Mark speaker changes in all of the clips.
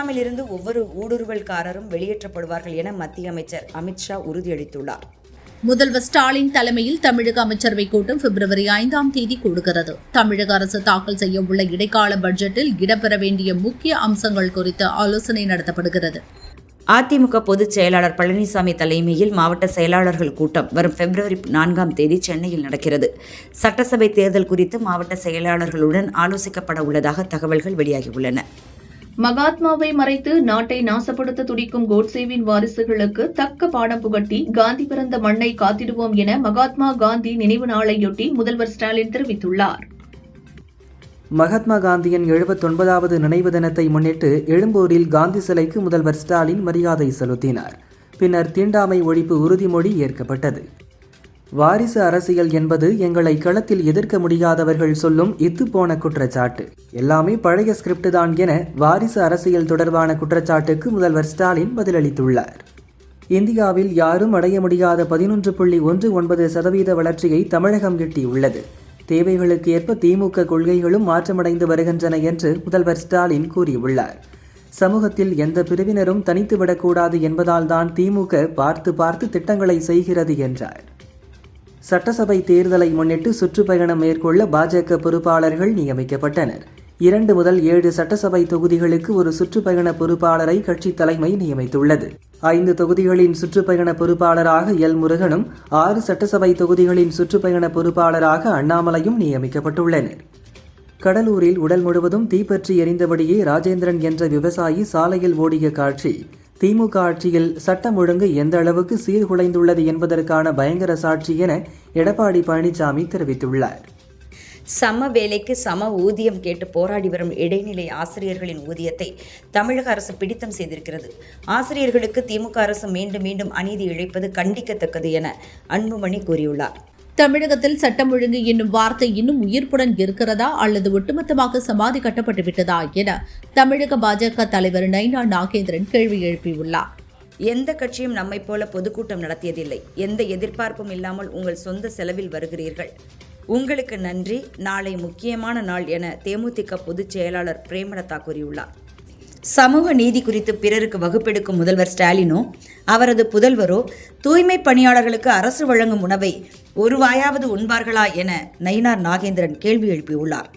Speaker 1: அஸ்ஸாமிலிருந்து ஒவ்வொரு ஊடுருவல்காரரும் வெளியேற்றப்படுவார்கள் என மத்திய அமைச்சர் அமித்ஷா உறுதியளித்துள்ளார்.
Speaker 2: முதல்வர் ஸ்டாலின் தலைமையில் தமிழக அமைச்சரவைக் கூட்டம் பிப்ரவரி 5ஆம் தேதி கூடுகிறது. தமிழக அரசு தாக்கல் செய்ய உள்ள இடைக்கால பட்ஜெட்டில் இடம்பெற வேண்டிய முக்கிய அம்சங்கள் குறித்து ஆலோசனை நடத்தப்படுகிறது.
Speaker 1: அதிமுக பொதுச் செயலாளர் பழனிசாமி தலைமையில் மாவட்ட செயலாளர்கள் கூட்டம் வரும் பிப்ரவரி 4ஆம் தேதி சென்னையில் நடக்கிறது. சட்டசபை தேர்தல் குறித்து மாவட்ட செயலாளர்களுடன் ஆலோசிக்கப்பட உள்ளதாக தகவல்கள் வெளியாகியுள்ளன.
Speaker 3: மகாத்மாவை மறைத்து நாட்டை நாசப்படுத்த துடிக்கும் கோட்சேவின் வாரிசுகளுக்கு தக்க பாடம் புகட்டி காந்தி பிறந்த மண்ணை காத்திடுவோம் என மகாத்மா காந்தி நினைவு நாளையொட்டி முதல்வர் ஸ்டாலின் தெரிவித்துள்ளார்.
Speaker 4: மகாத்மா காந்தியின் 79வது நினைவு தினத்தை முன்னிட்டு எழும்பூரில் காந்தி சிலைக்கு முதல்வர் ஸ்டாலின் மரியாதை செலுத்தினார். பின்னர் தீண்டாமை ஒழிப்பு உறுதிமொழி ஏற்கப்பட்டது. வாரிசு அரசியல் என்பது எங்களை களத்தில் எதிர்க்க முடியாதவர்கள் சொல்லும் இத்துப்போன குற்றச்சாட்டு. எல்லாமே பழைய ஸ்கிரிப்ட் தான் என வாரிசு அரசியல் தொடர்பான குற்றச்சாட்டுக்கு முதல்வர் ஸ்டாலின் பதிலளித்துள்ளார். இந்தியாவில் யாரும் அடைய முடியாத 11.19% வளர்ச்சியை தமிழகம் எட்டியுள்ளது. தேவைகளுக்கு ஏற்ப திமுக கொள்கைகளும் மாற்றமடைந்து வருகின்றன என்று முதல்வர் ஸ்டாலின் கூறியுள்ளார். சமூகத்தில் எந்த பிரிவினரும் தனித்துவிடக்கூடாது என்பதால் தான் திமுக பார்த்து திட்டங்களை செய்கிறது என்றார். சட்டசபை தேர்தலை முன்னிட்டு சுற்றுப்பயணம் மேற்கொள்ள பாஜக பொறுப்பாளர்கள் நியமிக்கப்பட்டனர். 2 முதல் 7 சட்டசபை தொகுதிகளுக்கு ஒரு சுற்றுப்பயண பொறுப்பாளரை கட்சி தலைமை நியமித்துள்ளது. 5 தொகுதிகளின் சுற்றுப்பயண பொறுப்பாளராக எல் முருகனும் 6 சட்டசபை தொகுதிகளின் சுற்றுப்பயண பொறுப்பாளராக அண்ணாமலையும் நியமிக்கப்பட்டுள்ளனர். கடலூரில் உடல் முழுவதும் தீப்பற்றி எரிந்தபடியே ராஜேந்திரன் என்ற விவசாயி சாலையில் ஓடிய காட்சி திமுக ஆட்சியில் சட்டம் ஒழுங்கு எந்த அளவுக்கு சீர்குலைந்துள்ளது என்பதற்கான பயங்கர சாட்சி என எடப்பாடி பழனிசாமி தெரிவித்துள்ளார்.
Speaker 1: சம வேலைக்கு சம ஊதியம் கேட்டு போராடி வரும் இடைநிலை ஆசிரியர்களின் ஊதியத்தை தமிழக அரசு பிடித்தம் செய்திருக்கிறது. ஆசிரியர்களுக்கு திமுக அரசு மீண்டும் அநீதி இழைப்பது கண்டிக்கத்தக்கது என அன்புமணி கூறியுள்ளார்.
Speaker 2: தமிழகத்தில் சட்டம் ஒழுங்கு என்னும் வார்த்தை இன்னும் உயிர்ப்புடன் இருக்கிறதா அல்லது ஒட்டுமொத்தமாக சமாதி கட்டப்பட்டு விட்டதா என தமிழக பாஜக தலைவர் நைனா நாகேந்திரன் கேள்வி எழுப்பியுள்ளார்.
Speaker 1: எந்த கட்சியும் நம்மை போல பொதுக்கூட்டம் நடத்தியதில்லை. எந்த எதிர்பார்ப்பும் இல்லாமல் உங்கள் சொந்த செலவில் வருகிறீர்கள். உங்களுக்கு நன்றி. நாளை முக்கியமான நாள் என தேமுதிக பொதுச் செயலாளர் பிரேமலதா கூறியுள்ளார். சமூக நீதி குறித்து பிறருக்கு வகுப்பெடுக்கும் முதல்வர் ஸ்டாலினோ அவரது புதல்வரோ தூய்மை பணியாளர்களுக்கு அரசு வழங்கும் உணவை ஒரு வாயாவது உண்பார்களா என நயினார் நாகேந்திரன் கேள்வி எழுப்பியுள்ளார்.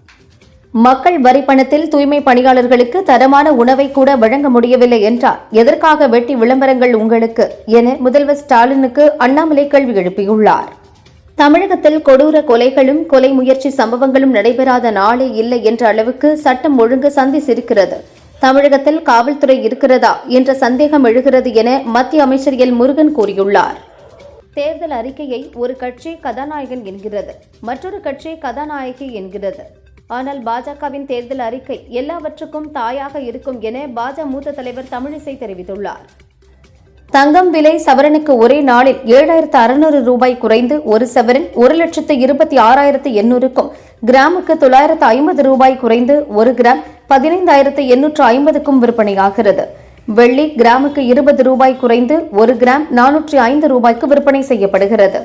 Speaker 5: மக்கள் வரி பணத்தில் தூய்மை பணியாளர்களுக்கு தரமான உணவை கூட வழங்க முடியவில்லை என்றால் எதற்காக வெட்டி விளம்பரங்கள் உங்களுக்கு என முதல்வர் ஸ்டாலினுக்கு அண்ணாமலை கேள்வி எழுப்பியுள்ளார். தமிழகத்தில் கொடூர கொலைகளும் கொலை முயற்சி சம்பவங்களும் நடைபெறாத நாளே இல்லை என்ற அளவுக்கு சட்டம் ஒழுங்கு சந்திச்சிருக்கிறது. தமிழகத்தில் காவல்துறை இருக்கிறதா என்ற சந்தேகம் எழுகிறது என மத்திய அமைச்சர் எல் முருகன் கூறியுள்ளார். தேர்தல் அறிக்கையை ஒரு கட்சி கதாநாயகன் என்கிறது, மற்றொரு கட்சி கதாநாயகி என்கிறது. ஆனால் பாஜகவின் தேர்தல் அறிக்கை எல்லாவற்றுக்கும் தாயாக இருக்கும் என பாஜக மூத்த தலைவர் தமிழிசை தெரிவித்துள்ளார். தங்கம் விலை சவரனுக்கு ஒரே நாளில் 7,600 ரூபாய் குறைந்து ஒரு சவரன் 1,26,800க்கும், கிராமுக்கு 950 ரூபாய் குறைந்து ஒரு கிராம் 15,850க்கும் விற்பனையாகிறது. வெள்ளி கிராமுக்கு 20 ரூபாய் குறைந்து ஒரு கிராம் 405 ரூபாய்க்கு விற்பனை செய்யப்படுகிறது.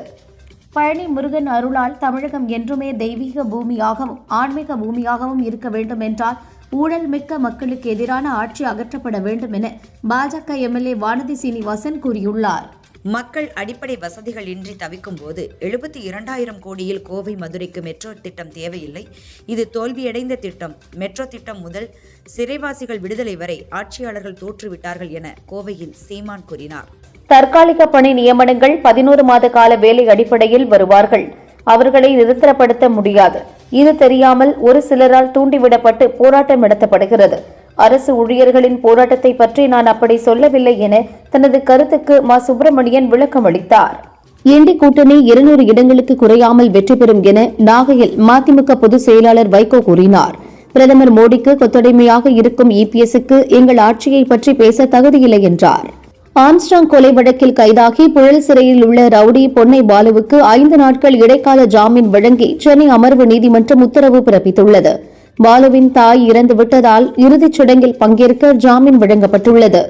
Speaker 5: பழனி முருகன் அருளால் தமிழகம் என்றுமே தெய்வீக பூமியாகவும் ஆன்மீக பூமியாகவும் இருக்க வேண்டும் என்றால் ஊழல் மிக்க மக்களுக்கு எதிரான ஆட்சி அகற்றப்பட வேண்டும் என பாஜக எம்எல்ஏ வானதி சீனிவாசன் கூறியுள்ளார்.
Speaker 1: மக்கள் அடிப்படை வசதிகள் இன்றி தவிக்கும் போது 72,000 கோடியில் கோவை மதுரைக்கு மெட்ரோ திட்டம் தேவையில்லை. இது தோல்வியடைந்த திட்டம். மெட்ரோ திட்டம் முதல் சிறைவாசிகள் விடுதலை வரை ஆட்சியாளர்கள் தோற்றுவிட்டார்கள் என கோவையில் சீமான் கூறினார்.
Speaker 5: தற்காலிக பணி நியமனங்கள் 11 மாத கால வேலை அடிப்படையில் வருவார்கள். அவர்களை நிரந்தரப்படுத்த முடியாது. இது தெரியாமல் ஒரு சிலரால் தூண்டிவிடப்பட்டு போராட்டம் நடத்தப்படுகிறது. அரசு ஊழியர்களின் போராட்டத்தை பற்றி நான் அப்படி சொல்லவில்லை என தனது கருத்துக்கு மா சுப்பிரமணியன் விளக்கம் அளித்தார். இண்டி கூட்டணி 200 இடங்களுக்கு குறையாமல் வெற்றி பெறும் என நாகையில் மதிமுக பொதுச் செயலாளர் வைகோ கூறினார். பிரதமர் மோடிக்கு கொத்தடிமையாக இருக்கும் இபிஎஸ்க்கு எங்கள் ஆட்சியை பற்றி பேச தகுதியில்லை என்றார். ஆம்ஸ்ட்ராங் கொலை வழக்கில் கைதாகி புழல் சிறையில் உள்ள ரவுடி பொன்னை பாலுவுக்கு 5 நாட்கள் இடைக்கால ஜாமீன் வழங்கி சென்னை அமர்வு நீதிமன்றம் உத்தரவு பிறப்பித்துள்ளது. பாலுவின் தாய் இறந்துவிட்டதால் இறுதிச் சடங்கில் பங்கேற்க ஜாமீன் வழங்கப்பட்டுள்ளது.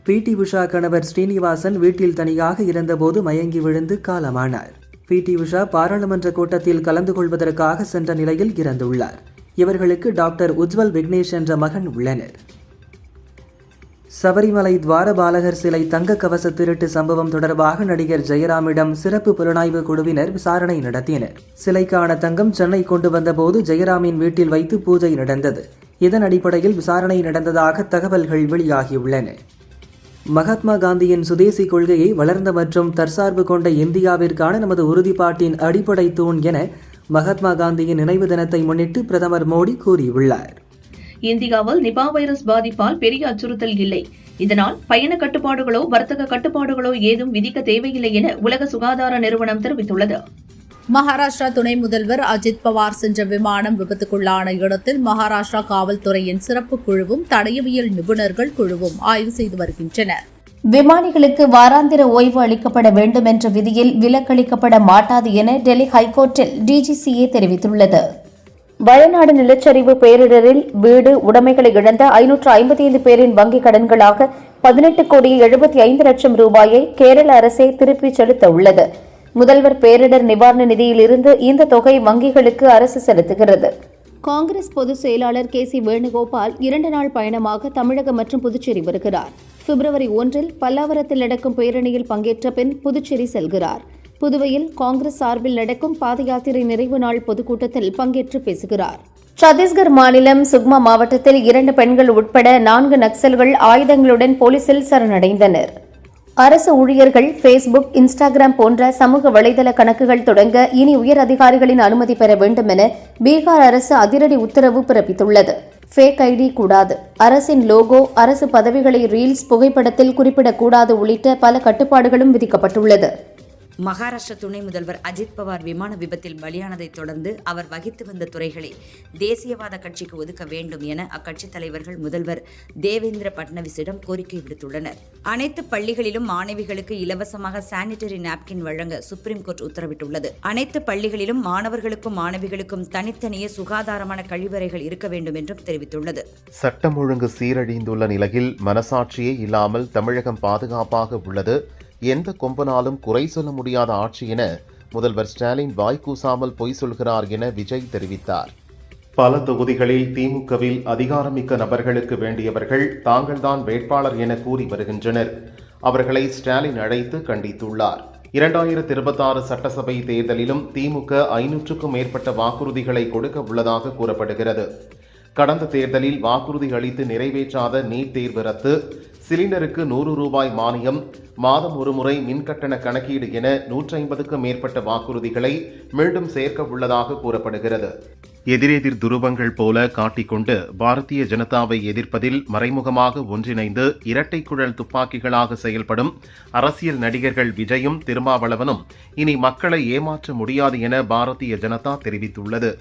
Speaker 4: பிடி உஷா கணவர் ஸ்ரீனிவாசன் வீட்டில் தனியாக இருந்தபோது மயங்கி விழுந்து காலமானார். பிடி உஷா பாராளுமன்ற கூட்டத்தில் கலந்து கொள்வதற்காக சென்ற நிலையில் இறந்துள்ளார். இவர்களுக்கு டாக்டர் உஜ்வல் விக்னேஷ் என்ற மகன் உள்ளனர். சபரிமலை துவாரபாலகர் சிலை தங்க கவச திருட்டு சம்பவம் தொடர்பாக நடிகர் ஜெயராமிடம் சிறப்பு புலனாய்வு குழுவினர் விசாரணை நடத்தினர். சிலைக்கான தங்கம் சென்னை கொண்டு வந்தபோது ஜெயராமின் வீட்டில் வைத்து பூஜை நடந்தது. இதன் அடிப்படையில் விசாரணை நடந்ததாக தகவல்கள் வெளியாகியுள்ளன. மகாத்மா காந்தியின் சுதேசி கொள்கையை வளர்ந்த மற்றும் தற்சார்பு கொண்ட இந்தியாவிற்கான நமது உறுதிப்பாட்டின் அடிப்படை தூண் என மகாத்மா காந்தியின் நினைவு தினத்தை முன்னிட்டு பிரதமர் மோடி கூறியுள்ளார்.
Speaker 3: இந்தியாவில் நிபா வைரஸ் பாதிப்பால் பெரிய அச்சுறுத்தல் இல்லை. இதனால் பயண கட்டுப்பாடுகளோ வர்த்தக கட்டுப்பாடுகளோ ஏதும் விதிக்க தேவையில்லை என உலக சுகாதார நிறுவனம் தெரிவித்துள்ளது.
Speaker 2: மகாராஷ்டிரா துணை முதல்வர் அஜித் பவார் சென்ற விமானம் விபத்துக்குள்ளான இடத்தில் மகாராஷ்டிரா காவல்துறையின் சிறப்பு குழுவும் தடயவியல் நிபுணர்கள் குழுவும் ஆய்வு செய்து வருகின்றனர்.
Speaker 5: விமானிகளுக்கு வாராந்திர ஓய்வு அளிக்கப்பட வேண்டும் என்ற விதியில் விலக்களிக்கப்பட மாட்டாது என டெல்லி ஹைகோர்ட்டில் டிஜிசிஏ தெரிவித்துள்ளது. வயநாடு நிலச்சரிவு பேரிடரில் வீடு உடைமைகளை இழந்த 555 பேரின் வங்கிக் கடன்களாக 18,75,00,000 ரூபாயை கேரள அரசே திருப்பிச் செலுத்த உள்ளது. முதல்வர் பேரிடர் நிவாரண நிதியிலிருந்து இந்த தொகை வங்கிகளுக்கு அரசு செலுத்துகிறது. காங்கிரஸ் பொதுச் செயலாளர் கே.சி. வேணுகோபால் 2 நாள் பயணமாக தமிழகம் மற்றும் புதுச்சேரி வருகிறார். பிப்ரவரி 1 பல்லாவரத்தில் நடக்கும் பேரணியில் பங்கேற்ற பின் புதுச்சேரி செல்கிறார். புதுவையில் காங்கிரஸ் சார்பில் நடக்கும் பாத யாத்திரை நிறைவு நாள் பொதுக்கூட்டத்தில் பங்கேற்று பேசுகிறார். சத்தீஸ்கர் மாநிலம் சுக்மா மாவட்டத்தில் 2 பெண்கள் உட்பட 4 நக்சல்கள் ஆயுதங்களுடன் போலீசில் சரணடைந்தனர். அரசு ஊழியர்கள் ஃபேஸ்புக், இன்ஸ்டாகிராம் போன்ற சமூக வலைதள கணக்குகள் தொடங்க இனி உயர் அதிகாரிகளின் அனுமதி பெற வேண்டும் என பீகார் அரசு அதிரடி உத்தரவு பிறப்பித்துள்ளது. ஃபேக் ஐடி கூடாது, அரசின் லோகோ, அரசு பதவிகளை ரீல்ஸ் புகைப்படத்தில் குறிப்பிடக்கூடாது உள்ளிட்ட பல கட்டுப்பாடுகளும் விதிக்கப்பட்டுள்ளது.
Speaker 1: மகாராஷ்டிர துணை முதல்வர் அஜித் பவார் விமான விபத்தில் பலியானதைத் தொடர்ந்து அவர் வகித்து வந்த துறைகளை தேசியவாத கட்சிக்கு ஒதுக்க வேண்டும் என அக்கட்சித் தலைவர்கள் முதல்வர் தேவேந்திர பட்னவிஸிடம் கோரிக்கை விடுத்துள்ளனர். அனைத்து பள்ளிகளிலும் மாணவிகளுக்கு இலவசமாக சானிட்டரி நாப்கின் வழங்க சுப்ரீம் கோர்ட் உத்தரவிட்டுள்ளது. அனைத்து பள்ளிகளிலும் மாணவர்களுக்கும் மாணவிகளுக்கும் தனித்தனியே சுகாதாரமான கழிவறைகள் இருக்க வேண்டும் என்றும் தெரிவித்துள்ளது.
Speaker 6: சட்டம் ஒழுங்கு சீரழிந்துள்ள நிலையில் மனசாட்சியே இல்லாமல் தமிழகம் பாதுகாப்பாக உள்ளது. எந்த கொம்பனாலும் குறை சொல்ல முடியாத ஆட்சி என முதல்வர் ஸ்டாலின் வாய்க்கூசாமல் பொய் சொல்கிறார் என விஜய் தெரிவித்தார். பல தொகுதிகளில் திமுகவில் அதிகாரமிக்க நபர்களுக்கு வேண்டியவர்கள் தாங்கள்தான் வேட்பாளர் என கூறி வருகின்றனர். அவர்களை ஸ்டாலின் அழைத்து கண்டித்துள்ளார். 2026 சட்டசபை தேர்தலிலும் திமுக 500க்கும் மேற்பட்ட வாக்குறுதிகளை கொடுக்க உள்ளதாக கூறப்படுகிறது. கடந்த தேர்தலில் வாக்குறுதி அளித்து நிறைவேற்றாத நீட் தேர்வு ரத்து, சிலிண்டருக்கு 100 ரூபாய் மானியம், மாதம் ஒருமுறை மின்கட்டண கணக்கீடு என 150க்கும் மேற்பட்ட வாக்குறுதிகளை மீண்டும் சேர்க்க உள்ளதாக கூறப்படுகிறது. எதிரெதிர் துருவங்கள் போல காட்டிக்கொண்டு பாரதிய ஜனதாவை எதிர்ப்பதில் மறைமுகமாக ஒன்றிணைந்து இரட்டை குழல் துப்பாக்கிகளாக செயல்படும் அரசியல் நடிகர்கள் விஜயும் திருமாவளவனும் இனி மக்களை ஏமாற்ற முடியாது என பாரதிய ஜனதா தெரிவித்துள்ளது.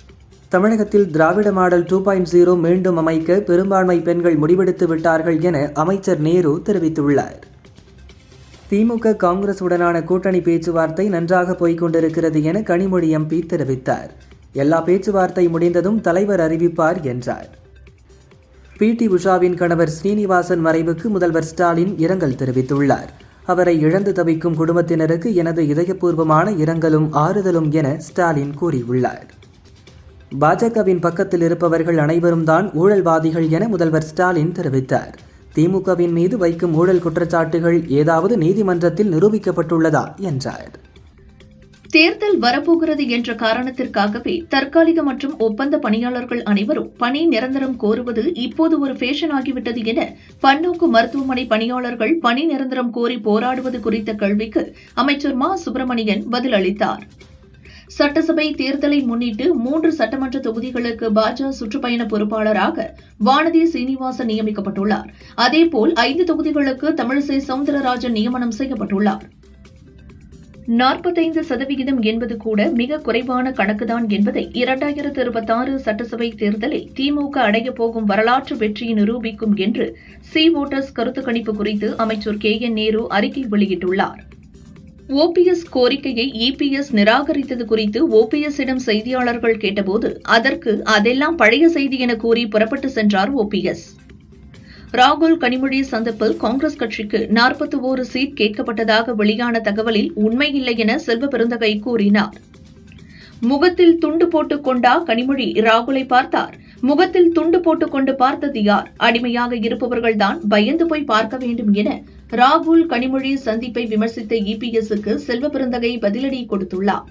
Speaker 4: தமிழகத்தில் திராவிட மாடல் 2.0 மீண்டும் அமைக்க பெரும்பான்மை பெண்கள் முடிவெடுத்து விட்டார்கள் என அமைச்சர் நேரு தெரிவித்துள்ளார். திமுக காங்கிரஸ் உடனான கூட்டணி பேச்சுவார்த்தை நன்றாக போய்கொண்டிருக்கிறது என கனிமொழி எம்பி தெரிவித்தார். எல்லா பேச்சுவார்த்தை முடிந்ததும் தலைவர் அறிவிப்பார் என்றார். பி.டி. உஷாவின் கணவர் ஸ்ரீனிவாசன் மறைவுக்கு முதல்வர் ஸ்டாலின் இரங்கல் தெரிவித்துள்ளார். அவரை இழந்து தவிக்கும் குடும்பத்தினருக்கு எனது இதயபூர்வமான இரங்கலும் ஆறுதலும் என ஸ்டாலின் கூறியுள்ளார். பாஜகவின் பக்கத்தில் இருப்பவர்கள் அனைவரும் தான் ஊழல்வாதிகள் என முதல்வர் ஸ்டாலின் தெரிவித்தார். திமுகவின் மீது வைக்கும் ஊழல் குற்றச்சாட்டுகள் ஏதாவது நீதிமன்றத்தில் நிரூபிக்கப்பட்டுள்ளதா என்றார்.
Speaker 3: தேர்தல் வரப்போகிறது என்ற காரணத்திற்காகவே தற்காலிக மற்றும் ஒப்பந்த பணியாளர்கள் அனைவரும் பணி நிரந்தரம் கோருவது இப்போது ஒரு ஃபேஷன் ஆகிவிட்டது என பன்னோக்கு மருத்துவமனை பணியாளர்கள் பணி நிரந்தரம் கோரி போராடுவது குறித்த கேள்விக்கு அமைச்சர் மா. சுப்பிரமணியன் பதிலளித்தார். சட்டசபை தேர்தலை முன்னிட்டு 3 சட்டமன்ற தொகுதிகளுக்கு பாஜக சுற்றுப்பயண பொறுப்பாளராக வானதி சீனிவாசன் நியமிக்கப்பட்டுள்ளார். அதேபோல் 5 தொகுதிகளுக்கு தமிழிசை சவுந்தரராஜன் நியமனம் செய்யப்பட்டுள்ளார். 45% என்பது கூட மிக குறைவான கணக்குதான் என்பதை 2026 சட்டசபை தேர்தலில் திமுக அடையப் போகும் வரலாற்று வெற்றியை நிரூபிக்கும் என்று சி ஓட்டர்ஸ் கருத்து கணிப்பு குறித்து அமைச்சர் கே.என். நேரு அறிக்கை வெளியிட்டுள்ளார். ஓபிஎஸ் கோரிக்கையை இபிஎஸ் நிராகரித்தது குறித்து ஓபிஎஸ்ஸிடம் செய்தியாளர்கள் கேட்டபோது அதற்கு அதெல்லாம் பழைய செய்தி என கூறி புறப்பட்டு சென்றார் ஓபிஎஸ். ராகுல் கனிமொழி சந்திப்பில் காங்கிரஸ் கட்சிக்கு 41 சீட் கேட்கப்பட்டதாக வெளியான தகவலில் உண்மையில்லை என செல்வ பெருந்தகை கூறினார். முகத்தில் துண்டு போட்டுக் கொண்டா கனிமொழி ராகுலை பார்த்தார்? முகத்தில் துண்டு போட்டுக் கொண்டு பார்த்தது யார்? அடிமையாக இருப்பவர்கள்தான் பயந்து போய் பார்க்க வேண்டும் என ராகுல் கனிமொழி சந்திப்பை விமர்சித்த இபிஎஸ்க்கு செல்வ பெருந்தகை பதிலடி கொடுத்துள்ளார்.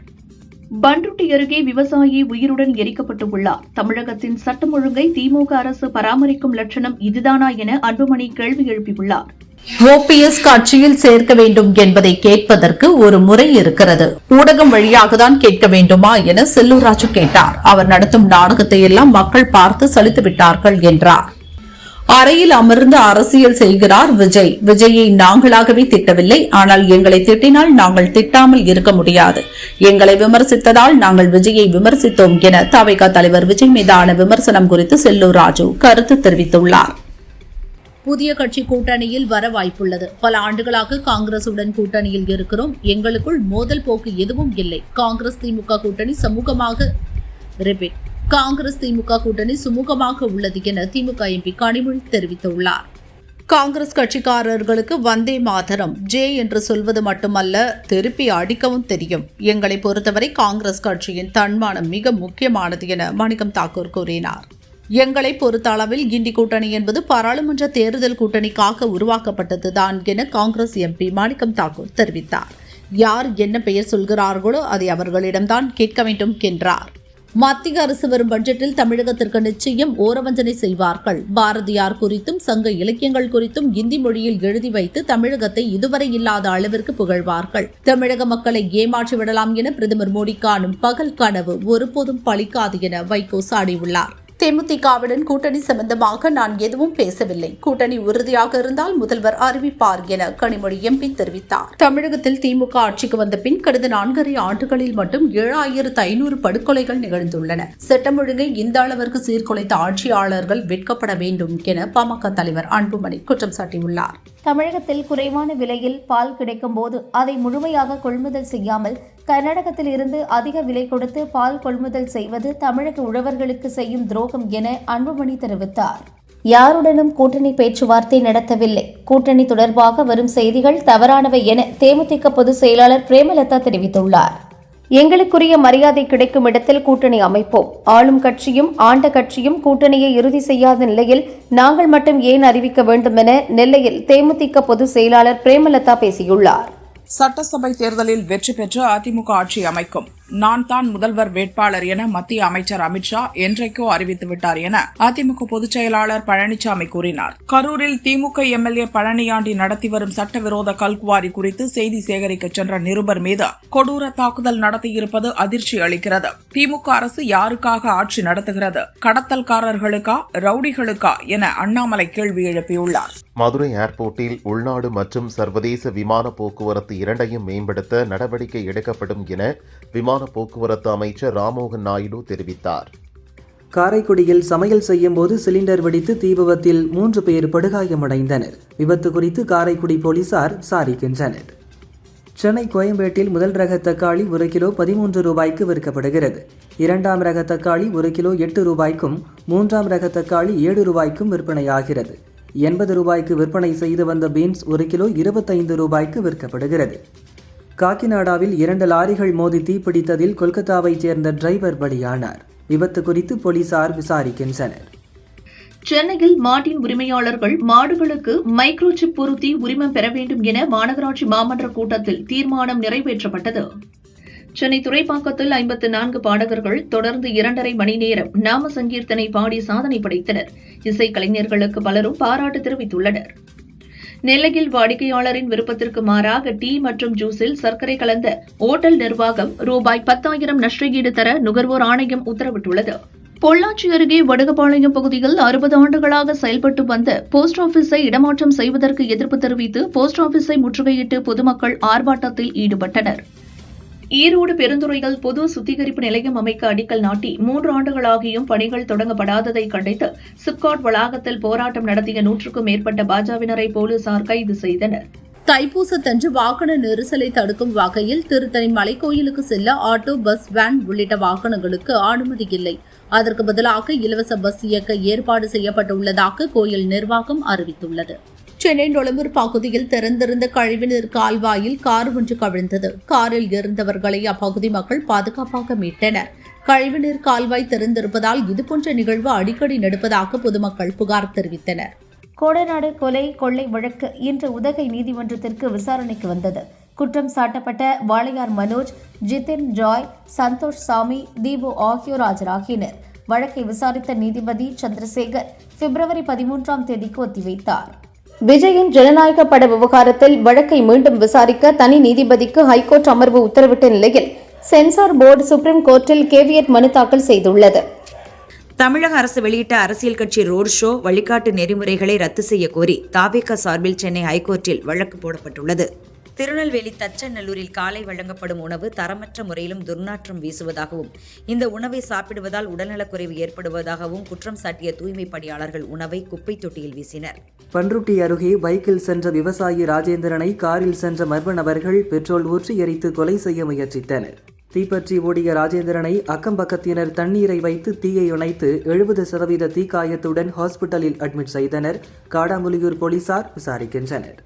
Speaker 3: பண்ருட்டி அருகே விவசாயி உயிருடன் எரிக்கப்பட்டுள்ளார். தமிழகத்தின் சட்டம் ஒழுங்கை திமுக அரசு பராமரிக்கும் லட்சணம் இதுதானா என அன்புமணி கேள்வி எழுப்பியுள்ளார்.
Speaker 2: ஓபிஎஸ் கட்சியில் சேர்க்க வேண்டும் என்பதை கேட்பதற்கு ஒரு முறை இருக்கிறது. ஊடகம் வழியாக தான் கேட்க வேண்டுமா என செல்லூர் ராஜு கேட்டார். அவர் நடத்தும் நாடகத்தை எல்லாம் மக்கள் பார்த்து சலித்து விட்டார்கள் என்றார். அறையில் அமர்ந்து அரசியல் செய்கிறார் விஜய். விஜயை நாங்களாகவே திட்டவில்லை. ஆனால் எங்களை திட்டினால் நாங்கள் திட்டாமல் இருக்க முடியாது. எங்களை விமர்சித்ததால் நாங்கள் விஜயை விமர்சித்தோம் என தவிக தலைவர் விஜய் மீதான விமர்சனம் குறித்து செல்லூர் ராஜு கருத்து தெரிவித்துள்ளார். புதிய கட்சி கூட்டணியில் வர வாய்ப்புள்ளது. பல ஆண்டுகளாக காங்கிரசுடன் கூட்டணியில் இருக்கிறோம். எங்களுக்குள் மோதல் போக்கு எதுவும் இல்லை. காங்கிரஸ் திமுக கூட்டணி சுமூகமாக உள்ளது என திமுக எம்பி கனிமொழி தெரிவித்துள்ளார். காங்கிரஸ் கட்சிக்காரர்களுக்கு வந்தே மாதரம் ஜே என்று சொல்வது மட்டுமல்ல, திருப்பி அடிக்கவும் தெரியும். எங்களை பொறுத்தவரை காங்கிரஸ் கட்சியின் தன்மானம் மிக முக்கியமானது என மாணிக்கம் தாக்கூர் கூறினார். எங்களை பொறுத்த அளவில் கிண்டி கூட்டணி என்பது பாராளுமன்ற தேர்தல் கூட்டணிக்காக உருவாக்கப்பட்டதுதான் என காங்கிரஸ் எம்பி மாணிக்கம் தாக்கூர் தெரிவித்தார். யார் என்ன பெயர் சொல்கிறார்களோ அதை அவர்களிடம்தான் கேட்க வேண்டும் என்றார். மத்திய அரசு வரும் பட்ஜெட்டில் தமிழகத்திற்கு நிச்சயம் ஓரவஞ்சனை செய்வார்கள். பாரதியார் குறித்தும் சங்க இலக்கியங்கள் குறித்தும் இந்தி மொழியில் எழுதி வைத்து தமிழகத்தை இதுவரை இல்லாத அளவிற்கு புகழ்வார்கள். தமிழக மக்களை ஏமாற்றி விடலாம் என பிரதமர் மோடி காணும் பகல் கனவு ஒருபோதும் பலிக்காது என வைகோ சாடியுள்ளார். தேமுதிகவுடன் கூட்டணி சம்பந்தமாக நான் எதுவும் பேசவில்லை. கூட்டணி உறுதியாக இருந்தால் முதல்வர் அறிவிப்பார் என கனிமொழி எம்பி தெரிவித்தார். தமிழகத்தில் திமுக ஆட்சிக்கு வந்த பின் கடந்த 4.5 ஆண்டுகளில் மட்டும் 7500 படுகொலைகள் நிகழ்ந்துள்ளன. சட்டம் ஒழுங்கை இந்த அளவிற்கு சீர்குலைத்த ஆட்சியாளர்கள் வெட்கப்பட வேண்டும் என பாமக தலைவர் அன்புமணி குற்றம் சாட்டியுள்ளார்.
Speaker 5: தமிழகத்தில் குறைவான விலையில் பால் கிடைக்கும் போது அதை முழுமையாக கொள்முதல் செய்யாமல் கர்நாடகத்தில் இருந்து அதிக விலை கொடுத்து பால் கொள்முதல் செய்வது தமிழக உழவர்களுக்கு செய்யும் துரோகம் என அன்புமணி தெரிவித்தார். யாருடனும் கூட்டணி பேச்சுவார்த்தை நடத்தவில்லை. கூட்டணி தொடர்பாக வரும் செய்திகள் தவறானவை என தேமுதிக பொதுச் செயலாளர் பிரேமலதா தெரிவித்துள்ளார். எங்களுக்குரிய மரியாதை கிடைக்கும் இடத்தில் கூட்டணி அமைப்போம். ஆளும் கட்சியும் ஆண்ட கட்சியும் கூட்டணியை இறுதி செய்யாத நிலையில் நாங்கள் மட்டும் ஏன் அறிவிக்க வேண்டும் என நெல்லையில் தேமுதிக பொதுச் செயலாளர் பிரேமலதா பேசியுள்ளார்.
Speaker 7: சட்டசபை தேர்தலில் வெற்றி பெற்று அதிமுக ஆட்சி அமைக்கும். நான் தான் முதல்வர் வேட்பாளர் என மத்திய அமைச்சர் அமித்ஷா என்றைக்கோ அறிவித்துவிட்டார் என அதிமுக பொதுச் செயலாளர் பழனிசாமி கூறினார். கரூரில் திமுக எம்எல்ஏ பழனியாண்டி நடத்தி வரும் சட்டவிரோத கல்குவாரி குறித்து செய்தி சேகரிக்க சென்ற நிருபர் மீது கொடூர தாக்குதல் நடத்தியிருப்பது அதிர்ச்சி அளிக்கிறது. திமுக அரசு யாருக்காக ஆட்சி நடத்துகிறது? கடத்தல்காரர்களுக்கா, ரவுடிகளுக்கா என அண்ணாமலை கேள்வி எழுப்பியுள்ளார்.
Speaker 6: மதுரை ஏர்போர்ட்டில் உள்நாடு மற்றும் சர்வதேச விமான போக்குவரத்து இரண்டையும் மேம்படுத்த நடவடிக்கை எடுக்கப்படும் என விமான போக்குவரத்து அமைச்சர் ராம்மோகன் நாயுடு தெரிவித்தார்.
Speaker 4: காரைக்குடியில் சமையல் செய்யும் போது சிலிண்டர் வெடித்து தீ விபத்தில் 3 பேர் படுகாயமடைந்தனர். விபத்து குறித்து காரைக்குடி போலீசார் விசாரிக்கின்றனர். சென்னை கோயம்பேட்டில் முதல் ரக தக்காளி 1 கிலோ 13 ரூபாய்க்கு விற்கப்படுகிறது. 2ஆம் ரக தக்காளி 1 கிலோ 8 ரூபாய்க்கும் 3ஆம் ரக தக்காளி 7 ரூபாய்க்கும் விற்பனையாகிறது. 80 ரூபாய்க்கு விற்பனை செய்து வந்த பீன்ஸ் 1 கிலோ 25 ரூபாய்க்கு விற்கப்படுகிறது. காக்கிநாடாவில் 2 லாரிகள் மோதி தீப்பிடித்ததில் கொல்கத்தாவைச் சேர்ந்த டிரைவர் பலியானார். விபத்து குறித்து போலீசார் விசாரிக்கின்றனர்.
Speaker 3: சென்னையில் மாட்டின் உரிமையாளர்கள் மாடுகளுக்கு மைக்ரோசிப் பொருத்தி உரிமம் பெற வேண்டும் என மாநகராட்சி மாமன்ற கூட்டத்தில் தீர்மானம் நிறைவேற்றப்பட்டது. சென்னை துறைப்பாக்கத்தில் 54 பாடகர்கள் தொடர்ந்து 2.5 மணி நேரம் நாம சங்கீர்த்தனை பாடி சாதனை படைத்தனர். இசைக்கலைஞர்களுக்கு பலரும் பாராட்டு தெரிவித்துள்ளனர். நெல்லையில் வாடிக்கையாளரின் விருப்பத்திற்கு மாறாக டீ மற்றும் ஜூஸில் சர்க்கரை கலந்த ஓட்டல் நிர்வாகம் ரூபாய் 10,000 நஷ்டஈடு தர நுகர்வோர் ஆணையம் உத்தரவிட்டுள்ளது. பொள்ளாச்சி அருகே வடுகபாளையம் பகுதியில் 60 ஆண்டுகளாக செயல்பட்டு வந்த போஸ்ட் ஆபீஸை இடமாற்றம் செய்வதற்கு எதிர்ப்பு தெரிவித்து போஸ்ட் ஆபீஸை முற்றுகையிட்டு பொதுமக்கள் ஆர்ப்பாட்டத்தில் ஈடுபட்டனர். ஈரோடு பெருந்துறையில் பொது சுத்திகரிப்பு நிலையம் அமைக்க அடிக்கல் நாட்டி 3 ஆண்டுகளாகியும் பணிகள் தொடங்கப்படாததை கண்டித்து சிப்காட் வளாகத்தில் போராட்டம் நடத்திய 100க்கும் மேற்பட்ட பாஜவினரை போலீசார் கைது செய்தனர்.
Speaker 2: தைப்பூசத்தன்று வாகன நெரிசலை தடுக்கும் வகையில் திருத்தணி மலைக்கோயிலுக்கு செல்ல ஆட்டோ, பஸ், வேன் உள்ளிட்ட வாகனங்களுக்கு அனுமதி இல்லை. அதற்கு பதிலாக இலவச பஸ் இயக்க ஏற்பாடு செய்யப்பட்டுள்ளதாக கோயில் நிர்வாகம் அறிவித்துள்ளது. சென்னை நொளம்பூர் பகுதியில் திறந்திருந்த கழிவுநீர் கால்வாயில் கார் ஒன்று கவிழ்ந்தது. காரில் இருந்தவர்களை அப்பகுதி மக்கள் பாதுகாப்பாக மீட்டனர். கழிவுநீர் கால்வாய் திறந்திருப்பதால் இதுபோன்ற நிகழ்வு அடிக்கடி நடப்பதாக பொதுமக்கள் புகார் தெரிவித்தனர்.
Speaker 5: கோடநாடு கொலை கொள்ளை வழக்கு இன்று உதகை நீதிமன்றத்திற்கு விசாரணைக்கு வந்தது. குற்றம் சாட்டப்பட்ட வாளையார் மனோஜ், ஜிதின் ஜாய், சந்தோஷ் சாமி, தீபு ஆகியோர் ஆஜராகினர். வழக்கை விசாரித்த நீதிபதி சந்திரசேகர் பிப்ரவரி 13ஆம் தேதிக்கு ஒத்திவைத்தார். விஜயின் ஜனநாயக பட விவகாரத்தில் வழக்கை மீண்டும் விசாரிக்க தனி நீதிபதிக்கு ஹைகோர்ட் அமர்வு உத்தரவிட்ட நிலையில் சென்சார் போர்டு சுப்ரீம் கோர்ட்டில் கேவியட் மனு தாக்கல் செய்துள்ளது.
Speaker 1: தமிழக அரசு வெளியிட்ட அரசியல் கட்சி ரோட் ஷோ வழிகாட்டு நெறிமுறைகளை ரத்து செய்ய கோரி தாவேகா சார்பில் சென்னை ஹைகோர்ட்டில் வழக்கு போடப்பட்டுள்ளது. திருநெல்வேலி தச்சநல்லூரில் காலை வழங்கப்படும் உணவு தரமற்ற முறையிலும் துர்நாற்றம் வீசுவதாகவும் இந்த உணவை சாப்பிடுவதால் உடல்நலக்குறைவு ஏற்படுவதாகவும் குற்றம் சாட்டிய தூய்மை பணியாளர்கள் உணவை குப்பை தொட்டியில் வீசினர்.
Speaker 4: பன்ருட்டி அருகே பைக்கில் சென்ற விவசாயி ராஜேந்திரனை காரில் சென்ற மர்ம நபர்கள் பெட்ரோல் ஊற்றி எரித்து கொலை செய்ய முயற்சித்தனர். தீப்பற்றி ஓடிய ராஜேந்திரனை அக்கம்பக்கத்தினர் தண்ணீரை வைத்து தீயை அணைத்து 70% தீக்காயத்துடன் ஹாஸ்பிட்டலில் அட்மிட் செய்தனர். காடாமுலியூர் போலீசார் விசாரிக்கின்றனர்.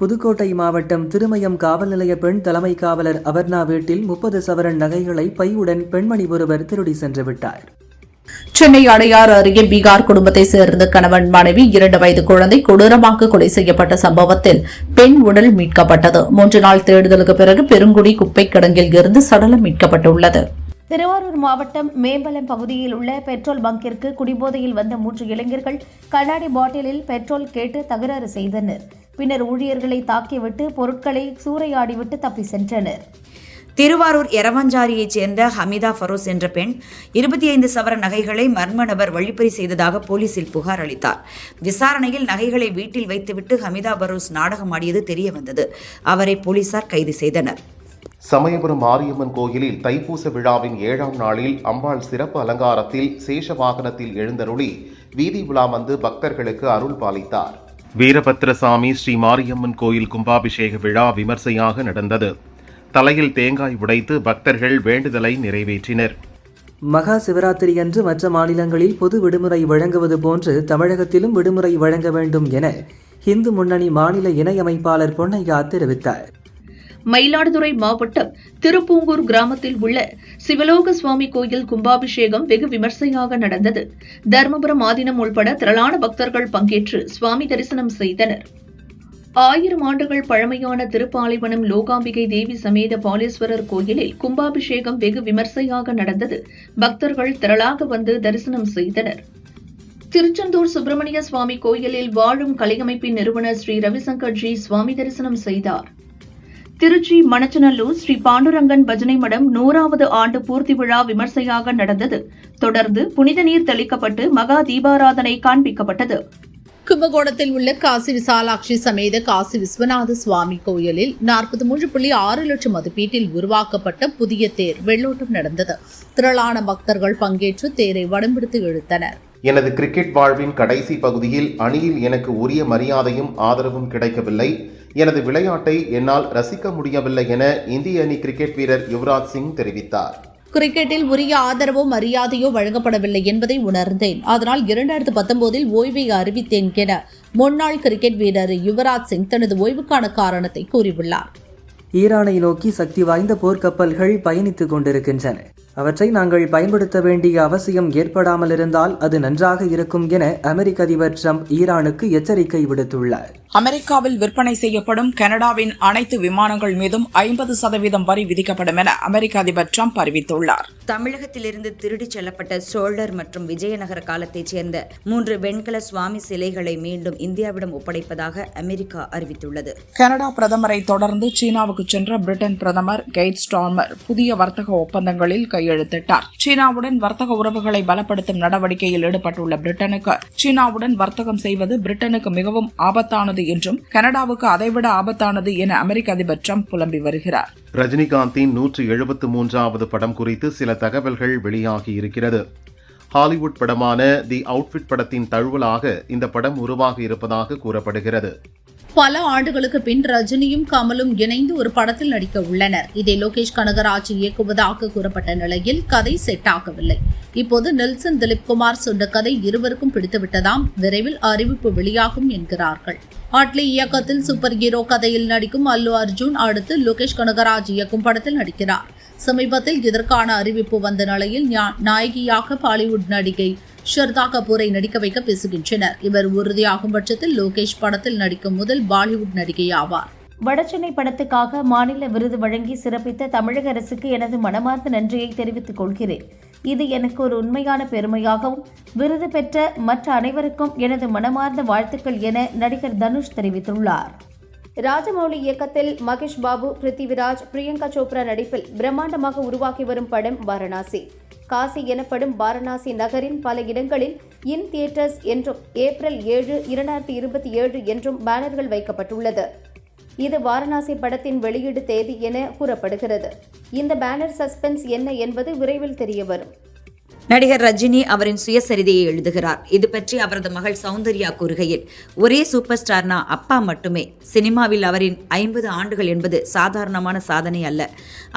Speaker 4: புதுக்கோட்டை மாவட்டம் திருமயம் காவல் நிலைய பெண் தலைமை காவலர் அபர்ணா வீட்டில் 30 சவரன் நகைகளை பையுடன் பெண்மணி ஒருவர் திருடி சென்று விட்டார்.
Speaker 2: சென்னை அடையாறு அருகே பீகார் குடும்பத்தை சேர்ந்த கணவன் மனைவி 2 வயது குழந்தை கொடூரமாக கொலை செய்யப்பட்ட சம்பவத்தில் பெண் உடல் மீட்கப்பட்டது. 3 நாள் தேடுதலுக்கு பிறகு பெருங்குடி குப்பை கிடங்கில் இருந்து சடலம் மீட்கப்பட்டுள்ளது.
Speaker 5: திருவாரூர் மாவட்டம் மேம்பலம் பகுதியில் உள்ள பெட்ரோல் பங்கிற்கு குடிபோதையில் வந்த 3 இளைஞர்கள் கண்ணாடி பாட்டிலில் பெட்ரோல் கேட்டு தகராறு செய்தனர். பின்னர் ஊழியர்களை தாக்கிவிட்டு பொருட்களை சூறையாடிவிட்டு தப்பி சென்றனர்.
Speaker 1: திருவாரூர் எரவஞ்சாரியைச் சேர்ந்த ஹமிதா ஃபரோஸ் என்ற பெண் 25 சவர நகைகளை மர்ம நபர் வழிப்பறி செய்ததாக போலீசில் புகார் அளித்தார். விசாரணையில் நகைகளை வீட்டில் வைத்துவிட்டு ஹமிதா ஃபரோஸ் நாடகமாடியது தெரியவந்தது. அவரை போலீசார் கைது செய்தனர்.
Speaker 6: சமயபுரம் மாரியம்மன் கோயிலில் தைப்பூச விழாவின் 7ஆம் நாளில் அம்பாள் சிறப்பு அலங்காரத்தில் சேஷ வாகனத்தில் எழுந்தருளி வீதி உலா வந்து பக்தர்களுக்கு அருள் பாலித்தார். வீரபத்ரசாமி ஸ்ரீ மாரியம்மன் கோயில் கும்பாபிஷேக விழா விமர்சையாக நடந்தது. தலையில் தேங்காய் உடைத்து பக்தர்கள் வேண்டுதலை நிறைவேற்றினர்.
Speaker 4: மகா சிவராத்திரி அன்று மற்ற மாநிலங்களில் பொது விடுமுறை வழங்குவது போன்று தமிழகத்திலும் விடுமுறை வழங்க வேண்டும் என இந்து முன்னணி மாநில இணையமைப்பாளர் பொன்னையா தெரிவித்தார்.
Speaker 3: மயிலாடுதுறை மாவட்டம் திருப்பூங்கூர் கிராமத்தில் உள்ள சிவலோக சுவாமி கோயில் கும்பாபிஷேகம் வெகு விமர்சையாக நடந்தது. தர்மபுரம் ஆதீனம் உள்பட திரளான பக்தர்கள் பங்கேற்று சுவாமி தரிசனம் செய்தனர். 1000 ஆண்டுகள் பழமையான திருப்பாலைவனம் லோகாம்பிகை தேவி சமேத பாலேஸ்வரர் கோயிலில் கும்பாபிஷேகம் வெகு விமர்சையாக நடந்தது. பக்தர்கள் திரளாக வந்து தரிசனம் செய்தனர். திருச்செந்தூர் சுப்பிரமணிய சுவாமி கோயிலில் வாழும் கலையமைப்பின் நிறுவனர் ஸ்ரீ ரவிசங்கர் ஜி சுவாமி தரிசனம் செய்தார். திருச்சி மணச்சநல்லூர் ஸ்ரீ பாண்டுரங்கன் பஜனை மடம் 100வது ஆண்டு பூர்த்தி விழா விமர்சையாக நடந்தது. தொடர்ந்து புனித நீர் தெளிக்கப்பட்டு மகா தீபாராதனை காண்பிக்கப்பட்டது.
Speaker 2: கும்பகோணத்தில் உள்ள காசி விசாலாட்சி சமேத காசி விஸ்வநாத சுவாமி கோயிலில் 43.6 லட்சம் மதிப்பீட்டில் உருவாக்கப்பட்ட புதிய தேர் வெள்ளோட்டம் நடந்தது. திரளான பக்தர்கள் பங்கேற்று தேரை வடம்பிடித்து இழுத்தனர்.
Speaker 6: எனது கிரிக்கெட் வாழ்வின் கடைசி பகுதியில் அணியில் எனக்கு உரிய மரியாதையும் ஆதரவும் கிடைக்கவில்லை. எனது விளையாட்டை என்னால் ரசிக்க முடியவில்லை என இந்திய அணி கிரிக்கெட் வீரர் யுவராஜ் சிங் தெரிவித்தார்.
Speaker 2: கிரிக்கெட்டில் உரிய ஆதரவோ மரியாதையோ வழங்கப்படவில்லை என்பதை உணர்ந்தேன். அதனால் 2019 ஓய்வை அறிவித்தேன் என முன்னாள் கிரிக்கெட் வீரர் யுவராஜ் சிங் தனது ஓய்வுக்கான காரணத்தை கூறியுள்ளார்.
Speaker 4: ஈரானை நோக்கி சக்தி வாய்ந்த போர்க்கப்பல்கள் பயணித்துக் கொண்டிருக்கின்றன. அவற்றை நாங்கள் பயன்படுத்த வேண்டிய அவசியம் ஏற்படாமல் இருந்தால் அது நன்றாக இருக்கும் என அமெரிக்க அதிபர் ட்ரம்ப் ஈரானுக்கு எச்சரிக்கை விடுத்துள்ளார்.
Speaker 7: அமெரிக்காவில் விற்பனை செய்யப்படும் கனடாவின் அனைத்து விமானங்கள் மீதும் 50% வரி விதிக்கப்படும் என அமெரிக்க அதிபர் ட்ரம்ப் அறிவித்துள்ளார்.
Speaker 1: தமிழகத்திலிருந்து திருடிச் செல்லப்பட்ட சோழர் மற்றும் விஜயநகர காலத்தைச் சேர்ந்த 3 வெண்கல சுவாமி சிலைகளை மீண்டும் இந்தியாவிடம் ஒப்படைப்பதாக அமெரிக்கா அறிவித்துள்ளது.
Speaker 7: கனடா பிரதமரை தொடர்ந்து சீனாவுக்கு சென்ற பிரிட்டன் பிரதமர் கெய்ட் ஸ்டார்மர் புதிய வர்த்தக ஒப்பந்தங்களில் கையெழுத்திட்டார். சீனாவுடன் வர்த்தக உறவுகளை பலப்படுத்தும் நடவடிக்கையில் ஈடுபட்டுள்ள பிரிட்டனுக்கு சீனாவுடன் வர்த்தகம் செய்வது பிரிட்டனுக்கு மிகவும் ஆபத்தானது என்றும் கனடாவுக்கு அதைவிட ஆபத்தானது என அமெரிக்க அதிபர் ட்ரம்ப் புலம்பி வருகிறார்.
Speaker 6: ரஜினிகாந்தின் 173வது படம் குறித்து சில தகவல்கள் வெளியாகி இருக்கிறது. ஹாலிவுட் படமான தி அவுட்ஃபிட் படத்தின் தழுவலாக இந்த படம் உருவாகி இருப்பதாக கூறப்படுகிறது.
Speaker 2: பல ஆண்டுகளுக்கு பின் ரஜினியும் கமலும் இணைந்து ஒரு படத்தில் நடிக்க உள்ளனர். இதை லோகேஷ் கனகராஜ் இயக்குவதாக கூறப்பட்ட நிலையில் கதை செட் ஆகவில்லை. இப்போது நெல்சன் திலீப்குமார் சொன்ன கதை இருவருக்கும் பிடித்துவிட்டதாம். விரைவில் அறிவிப்பு வெளியாகும் என்கிறார்கள். அட்லி இயக்கத்தில் சூப்பர் ஹீரோ கதையில் நடிக்கும் அல்லு அர்ஜுன் அடுத்து லோகேஷ் கனகராஜ் இயக்கும் படத்தில் நடிக்கிறார். சமீபத்தில் இதற்கான அறிவிப்பு வந்த நிலையில் நாயகியாக பாலிவுட் நடிகை ஷர்தா கபூரை நடிக்க வைக்க பேசுகின்றனர். இவர் உறுதியாகும் பட்சத்தில் லோகேஷ் படத்தில் நடிக்கும் முதல் பாலிவுட் நடிகை ஆவார்.
Speaker 5: வடசென்னை படத்துக்காக மாநில விருது வழங்கி சிறப்பித்த தமிழக அரசுக்கு எனது மனமார்ந்த நன்றியை தெரிவித்துக் கொள்கிறேன். இது எனக்கு ஒரு உண்மையான பெருமையாகவும் விருது பெற்ற மற்ற அனைவருக்கும் எனது மனமார்ந்த வாழ்த்துக்கள் என நடிகர் தனுஷ் தெரிவித்துள்ளார். ராஜமௌலி இயக்கத்தில் மகேஷ் பாபு, பிருத்திவிராஜ், பிரியங்கா சோப்ரா நடிப்பில் பிரம்மாண்டமாக உருவாக்கி வரும் படம் வாரணாசி. காசி எனப்படும் வாரணாசி நகரின் பல இடங்களில் இன் தியேட்டர்ஸ் என்றும் ஏப்ரல் 7, 2027 என்றும் பேனர்கள் வைக்கப்பட்டுள்ளது. இது வாரணாசி படத்தின் வெளியீடு தேதி என கூறப்படுகிறது. இந்த பேனர் சஸ்பென்ஸ் என்ன என்பது விரைவில் தெரியவரும்.
Speaker 1: நடிகர் ரஜினி அவரின் சுயசரிதையை எழுதுகிறார். இது பற்றி அவரது மகள் சௌந்தர்யா கூறுகையில், ஒரே சூப்பர் ஸ்டார்னா அப்பா மட்டுமே. சினிமாவில் அவரின் 50 ஆண்டுகள் என்பது சாதாரணமான சாதனை அல்ல.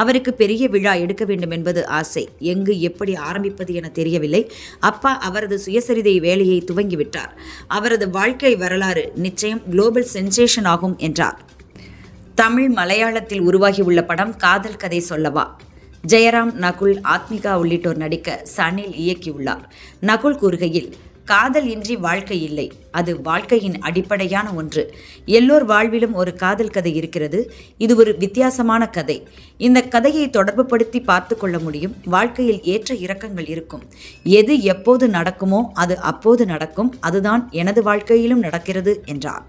Speaker 1: அவருக்கு பெரிய விழா எடுக்க வேண்டும் என்பது ஆசை. எங்கு எப்படி ஆரம்பிப்பது என தெரியவில்லை. அப்பா அவரது சுயசரிதை வேலையை துவங்கிவிட்டார். அவரது வாழ்க்கை வரலாறு நிச்சயம் குளோபல் சென்சேஷன் ஆகும் என்றார். தமிழ் மலையாளத்தில் உருவாகியுள்ள படம் காதல் கதை சொல்லவா. ஜெயராம், நகுல், ஆத்மிகா உள்ளிட்டோர் நடிக்க சனில் இயக்கியுள்ளார். நகுல் கூறுகையில், காதல் இன்றி வாழ்க்கை இல்லை. அது வாழ்க்கையின் அடிப்படையான ஒன்று. எல்லோர் வாழ்விலும் ஒரு காதல் கதை இருக்கிறது. இது ஒரு வித்தியாசமான கதை. இந்த கதையை தொடர்புபடுத்தி பார்த்து கொள்ள முடியும். வாழ்க்கையில் ஏற்ற இறக்கங்கள் இருக்கும். எது எப்போது நடக்குமோ அது அப்போது நடக்கும். அதுதான் எனது வாழ்க்கையிலும் நடக்கிறது என்றார்.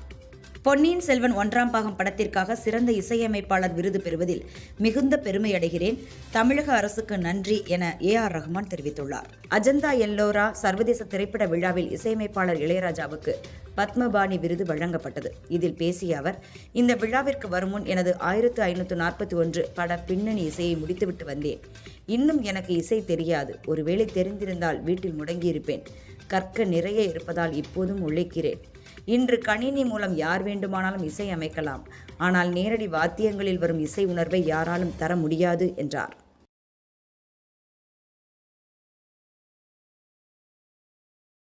Speaker 1: பொன்னியின் செல்வன் 1ஆம் பாகம் படத்திற்காக சிறந்த இசையமைப்பாளர் விருது பெறுவதில் மிகுந்த பெருமை அடைகிறேன். தமிழக அரசுக்கு நன்றி என AR ரஹ்மான் தெரிவித்துள்ளார். அஜந்தா எல்லோரா சர்வதேச திரைப்பட விழாவில் இசையமைப்பாளர் இளையராஜாவுக்கு பத்மபாணி விருது வழங்கப்பட்டது. இதில் பேசிய அவர், இந்த விழாவிற்கு வரும் முன் எனது 1541 பட பின்னணி இசையை முடித்துவிட்டு வந்தேன். இன்னும் எனக்கு இசை தெரியாது. ஒருவேளை தெரிந்திருந்தால் வீட்டில் முடங்கியிருப்பேன். கற்க நிறைய இருப்பதால் இப்போதும் உழைக்கிறேன். இன்று கணினி மூலம் யார் வேண்டுமானாலும் இசை அமைக்கலாம். ஆனால் நேரடி வாத்தியங்களில் வரும் இசை உணர்வை யாராலும் தர முடியாது என்றார்.